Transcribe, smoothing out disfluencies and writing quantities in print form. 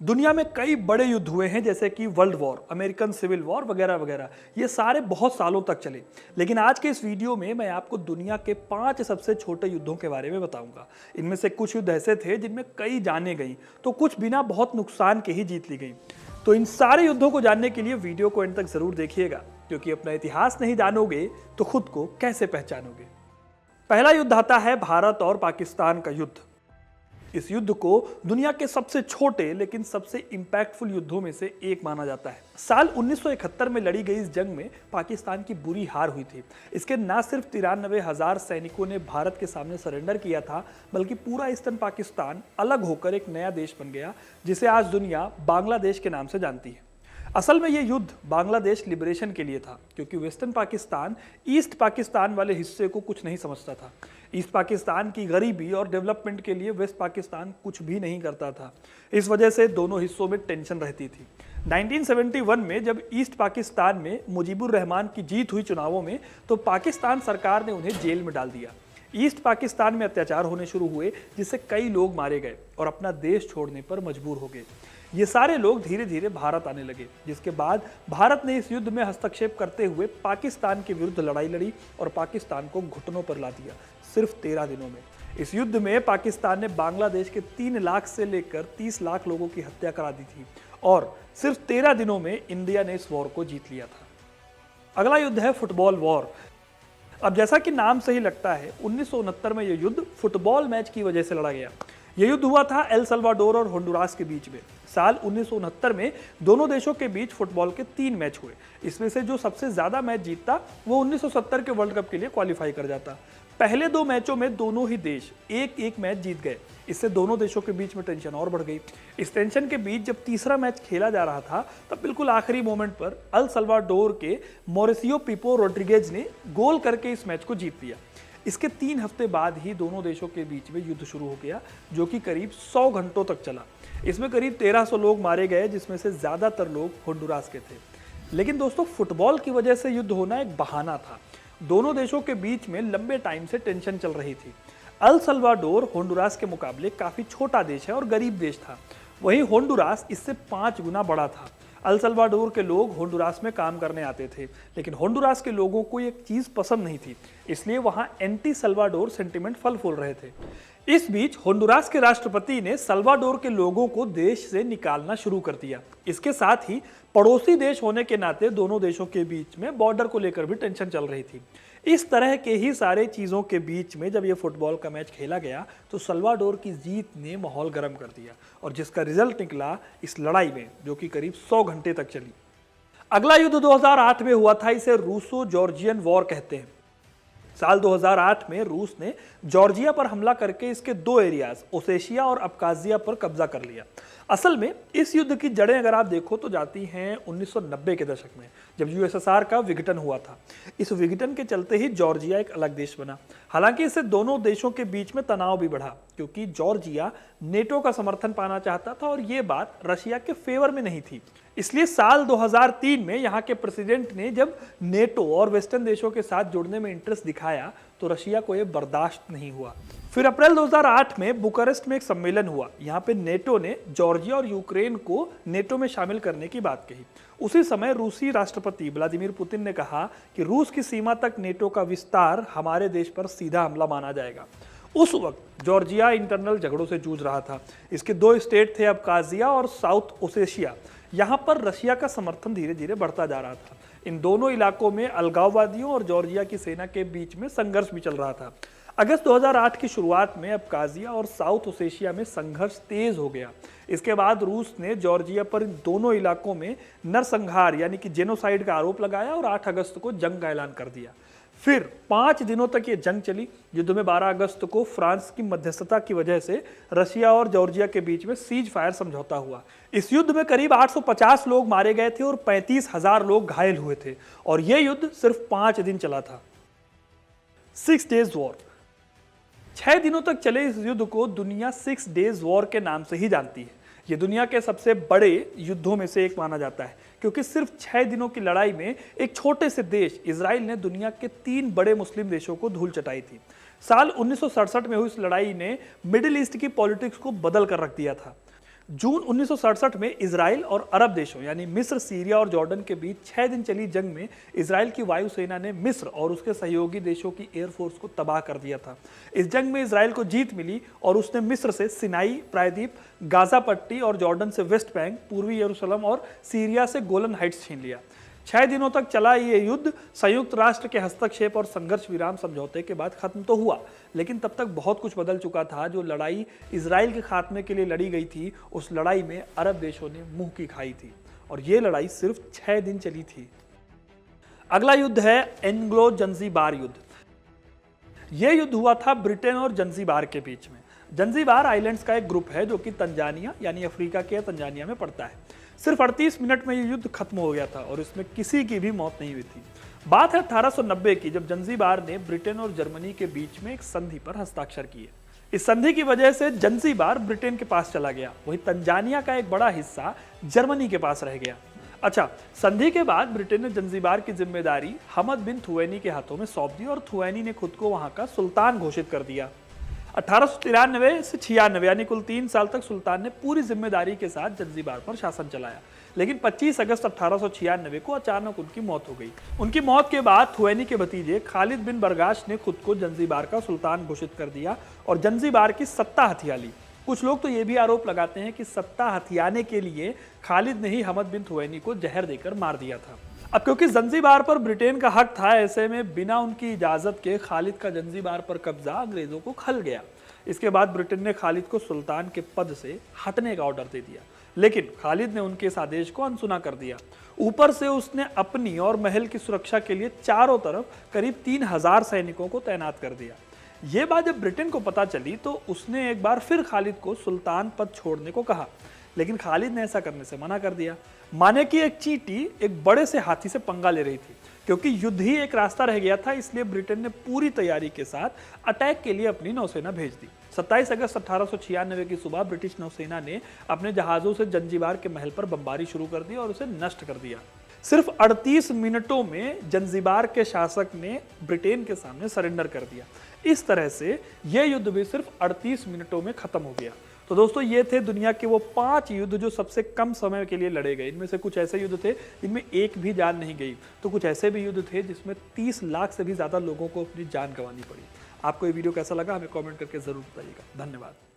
दुनिया में कई बड़े युद्ध हुए हैं जैसे कि world war, American civil war वगैरह वगैरह। ये सारे बहुत सालों तक चले। लेकिन आज के इस वीडियो में मैं आपको दुनिया के 5 सबसे छोटे युद्धों के बारे में बताऊंगा। इनमें से कुछ युद्ध ऐसे थे जिनमें कई जानें गई तो कुछ बिना बहुत नुकसान के ही जीत ली गई। तो इन सारे युद्धों को जानने के लिए वीडियो को एंड तक जरूर देखिएगा, क्योंकि अपना इतिहास नहीं जानोगे तो खुद को कैसे पहचानोगे। पहला युद्ध आता है भारत और पाकिस्तान का युद्ध। इस युद्ध को दुनिया के सबसे छोटे लेकिन सबसे इंपैक्टफुल युद्धों में से एक माना जाता है। साल 1971 में लड़ी गई इस जंग में पाकिस्तान की बुरी हार हुई थी। इसके न सिर्फ 93,000 सैनिकों ने भारत के सामने सरेंडर किया था, बल्कि पूरा ईस्टर्न पाकिस्तान अलग होकर एक नया देश बन गया, जिसे आज दुनिया बांग्लादेश के नाम से जानती है। असल में यह युद्ध बांग्लादेश लिबरेशन के लिए था, क्योंकि वेस्टर्न पाकिस्तान ईस्ट पाकिस्तान वाले हिस्से को कुछ नहीं समझता था। ईस्ट पाकिस्तान की गरीबी और डेवलपमेंट के लिए वेस्ट पाकिस्तान कुछ भी नहीं करता था। इस वजह से दोनों हिस्सों में टेंशन रहती थी। 1971 में जब ईस्ट पाकिस्तान में मुजीबुर रहमान की जीत हुई चुनावों में, तो पाकिस्तान सरकार ने उन्हें जेल में डाल दिया। ईस्ट पाकिस्तान में अत्याचार होने शुरू हुए, जिससे कई लोग मारे गए और अपना देश छोड़ने पर मजबूर हो गए। ये सारे लोग धीरे धीरे भारत आने लगे, जिसके बाद भारत ने इस युद्ध में हस्तक्षेप करते हुए पाकिस्तान के विरुद्ध लड़ाई लड़ी और पाकिस्तान को घुटनों पर ला दिया, सिर्फ 13 दिनों में। इस युद्ध में पाकिस्तान ने बांग्लादेश के 3 लाख से लेकर 30 लाख लोगों की हत्या करा दी थी और सिर्फ 13 दिनों में इंडिया ने इस वॉर को जीत लिया था। अगला युद्ध है फुटबॉल वॉर। अब जैसा कि नाम से ही लगता है, 1969 में यह युद्ध फुटबॉल मैच की वजह से लड़ा गया। यह युद्ध हुआ था एल सल्वाडोर और होंडुरास के बीच में। साल 1969 में दोनों देशों के बीच फुटबॉल के 3 मैच हुए। इसमें से जो सबसे ज्यादा मैच जीतता वो 1970 के वर्ल्ड कप के लिए क्वालिफाई कर जाता। पहले 2 मैचों में दोनों ही देश एक मैच जीत गए। इससे दोनों देशों के बीच में टेंशन और बढ़ गई। इस टेंशन के बीच जब तीसरा मैच खेला जा रहा था, तब बिल्कुल आखिरी मोमेंट पर अल सल्वाडोर के मॉरिसियो पिपो रोड्रिगेज ने गोल करके इस मैच को जीत लिया। इसके 3 हफ्ते बाद ही दोनों देशों के बीच में युद्ध शुरू हो गया, जो कि करीब 100 घंटों तक चला। इसमें करीब 1300 लोग मारे गए, जिसमें से ज्यादातर लोग होंडुरास के थे। लेकिन दोस्तों, फुटबॉल की वजह से युद्ध होना एक बहाना था। दोनों देशों के बीच में लंबे टाइम से टेंशन चल रही थी। अल सल्वाडोर होंडुरास के मुकाबले काफी छोटा देश है और गरीब देश था। वहीं होंडुरास इससे 5 गुना बड़ा था। अल सल्वाडोर के लोग होंडुरास में काम करने आते थे, लेकिन होंडुरास के लोगों को एक चीज पसंद नहीं थी, इसलिए वहां एंटी सल्वाडोर सेंटिमेंट फल फूल रहे थे। इस बीच होंडुरास के राष्ट्रपति ने सल्वाडोर के लोगों को देश से निकालना शुरू कर दिया। इसके साथ ही पड़ोसी देश होने के नाते दोनों देशों के बीच में बॉर्डर को लेकर भी टेंशन चल रही थी। इस तरह के ही सारे चीजों के बीच में जब ये फुटबॉल का मैच खेला गया, तो सल्वाडोर की जीत ने माहौल गर्म कर दिया और जिसका रिजल्ट निकला इस लड़ाई में, जो कि करीब 100 घंटे तक चली। अगला युद्ध 2008 में हुआ था। इसे रूसो जॉर्जियन वॉर कहते हैं। साल 2008 में रूस ने जॉर्जिया पर हमला करके इसके 2 एरियाज ओसेशिया और अब्खाजिया पर कब्जा कर लिया। असल में इस युद्ध की जड़ें अगर आप देखो तो जाती हैं 1990 के दशक में, जब यूएसएसआर का विघटन हुआ था। इस विघटन के चलते ही जॉर्जिया एक अलग देश बना। हालांकि इससे दोनों देशों के बीच में तनाव भी बढ़ा, क्योंकि जॉर्जिया नेटो का समर्थन पाना चाहता था और ये बात रशिया के फेवर में नहीं थी। इसलिए साल 2003 में यहाँ के प्रेसिडेंट ने जब नेटो और वेस्टर्न देशों के साथ जुड़ने में इंटरेस्ट दिखाया, तो रशिया को यह बर्दाश्त नहीं हुआ। फिर अप्रैल 2008 में बुकारेस्ट में एक सम्मेलन हुआ। यहाँ पे नेटो ने जॉर्जिया और यूक्रेन को नेटो में शामिल करने की बात कही। उसी समय रूसी राष्ट्रपति व्लादिमीर पुतिन ने कहा कि रूस की सीमा तक नेटो का विस्तार हमारे देश पर सीधा हमला माना जाएगा। उस वक्त जॉर्जिया इंटरनल झगड़ों से जूझ रहा था। इसके 2 स्टेट थे, अब्खाजिया और साउथ ओसेशिया। यहाँ पर रशिया का समर्थन धीरे धीरे बढ़ता जा रहा था। इन दोनों इलाकों में अलगाववादियों और जॉर्जिया की सेना के बीच में संघर्ष भी चल रहा था। अगस्त 2008 की शुरुआत में अब्खाजिया और साउथ ओसेशिया में संघर्ष तेज हो गया। इसके बाद रूस ने जॉर्जिया पर इन दोनों इलाकों में नरसंहार यानी कि जेनोसाइड का आरोप लगाया और 8 अगस्त को जंग का ऐलान कर दिया। फिर 5 दिनों तक ये जंग चली। युद्ध में 12 अगस्त को फ्रांस की मध्यस्थता की वजह से रशिया और जॉर्जिया के बीच में सीज फायर समझौता हुआ। इस युद्ध में करीब 850 लोग मारे गए थे और 35,000 लोग घायल हुए थे, और यह युद्ध सिर्फ 5 दिन चला था। 6 डेज वॉर। 6 दिनों तक चले इस युद्ध को दुनिया 6 डेज वॉर के नाम से ही जानती है। ये दुनिया के सबसे बड़े युद्धों में से एक माना जाता है, क्योंकि सिर्फ 6 दिनों की लड़ाई में एक छोटे से देश इजराइल ने दुनिया के 3 बड़े मुस्लिम देशों को धूल चटाई थी। साल 1967 में हुई इस लड़ाई ने मिडिल ईस्ट की पॉलिटिक्स को बदल कर रख दिया था। जून 1967 में इजराइल और अरब देशों यानी मिस्र, सीरिया और जॉर्डन के बीच 6 दिन चली जंग में इजराइल की वायुसेना ने मिस्र और उसके सहयोगी देशों की एयरफोर्स को तबाह कर दिया था। इस जंग में इजराइल को जीत मिली और उसने मिस्र से सिनाई प्रायद्वीप, गाजा पट्टी और जॉर्डन से वेस्ट बैंक, पूर्वी यरूशलेम और सीरिया से गोलन हाइट्स छीन लिया। 6 दिनों तक चला ये युद्ध संयुक्त राष्ट्र के हस्तक्षेप और संघर्ष विराम समझौते के बाद खत्म तो हुआ, लेकिन तब तक बहुत कुछ बदल चुका था। जो लड़ाई इजराइल के खात्मे के लिए लड़ी गई थी, उस लड़ाई में अरब देशों ने मुंह की खाई थी और ये लड़ाई सिर्फ 6 दिन चली थी। अगला युद्ध है एंग्लो जंजीबार युद्ध। यह युद्ध हुआ था ब्रिटेन और जंजीबार के बीच में। जंजीबार आइलैंड्स का एक ग्रुप है जो कि तंजानिया यानी अफ्रीका के तंजानिया में पड़ता है। सिर्फ 38 मिनट में ये युद्ध खत्म हो गया था और इसमें किसी की भी मौत नहीं हुई थी। बात है 1890 की, जब जंजीबार ने ब्रिटेन और जर्मनी के बीच में एक संधि पर हस्ताक्षर किए। इस संधि की वजह से जंजीबार ब्रिटेन के पास चला गया, वहीं तंजानिया का एक बड़ा हिस्सा जर्मनी के पास रह गया। अच्छा, संधि के बाद ब्रिटेन ने जंजीबार की जिम्मेदारी हमद बिन थुवैनी के हाथों में सौंप दी और थुवैनी ने खुद को वहां का सुल्तान घोषित कर दिया। 1893 से 96 यानी कुल 3 साल तक सुल्तान ने पूरी जिम्मेदारी के साथ जंजीबार पर शासन चलाया, लेकिन 25 अगस्त 1896 को अचानक उनकी मौत हो गई। उनकी मौत के बाद थुवैनी के भतीजे खालिद बिन बरगाश ने खुद को जंजीबार का सुल्तान घोषित कर दिया और जंजीबार की सत्ता हथिया ली। कुछ लोग तो ये भी आरोप लगाते हैं कि सत्ता हथियाने के लिए खालिद ने ही हमद बिन थुवैनी को जहर देकर मार दिया था। अब क्योंकि जंजीबार पर ब्रिटेन का हक था, ऐसे में बिना उनकी इजाजत के खालिद का जंजीबार पर कब्जा अंग्रेजों को खल गया। इसके बाद ब्रिटेन ने खालिद को सुल्तान के पद से हटने का ऑर्डर दे दिया, लेकिन खालिद ने उनके इस आदेश को अनसुना कर दिया। ऊपर से उसने अपनी और महल की सुरक्षा के लिए चारों तरफ करीब 3000 सैनिकों को तैनात कर दिया। ये बात जब ब्रिटेन को पता चली तो उसने एक बार फिर खालिद को सुल्तान पद छोड़ने को कहा, लेकिन खालिद ने ऐसा करने से मना कर दिया। माने कि एक चींटी एक बड़े से हाथी से पंगा ले रही थी। क्योंकि युद्ध ही एक रास्ता रह गया था, इसलिए ब्रिटेन ने पूरी तैयारी के साथ अटैक के लिए अपनी नौसेना भेज दी। 27 अगस्त 1896 की सुबह ब्रिटिश नौसेना ने अपने जहाजों से जंजीबार के महल पर बमबारी शुरू कर दी और उसे नष्ट कर दिया। सिर्फ 38 मिनटों में जंजीबार के शासक ने ब्रिटेन के सामने सरेंडर कर दिया। इस तरह से यह युद्ध भी सिर्फ 38 मिनटों में खत्म हो गया। तो दोस्तों, ये थे दुनिया के वो 5 युद्ध जो सबसे कम समय के लिए लड़े गए। इनमें से कुछ ऐसे युद्ध थे जिनमें एक भी जान नहीं गई, तो कुछ ऐसे भी युद्ध थे जिसमें 30 लाख से भी ज्यादा लोगों को अपनी जान गंवानी पड़ी। आपको ये वीडियो कैसा लगा हमें कमेंट करके जरूर बताइएगा। धन्यवाद।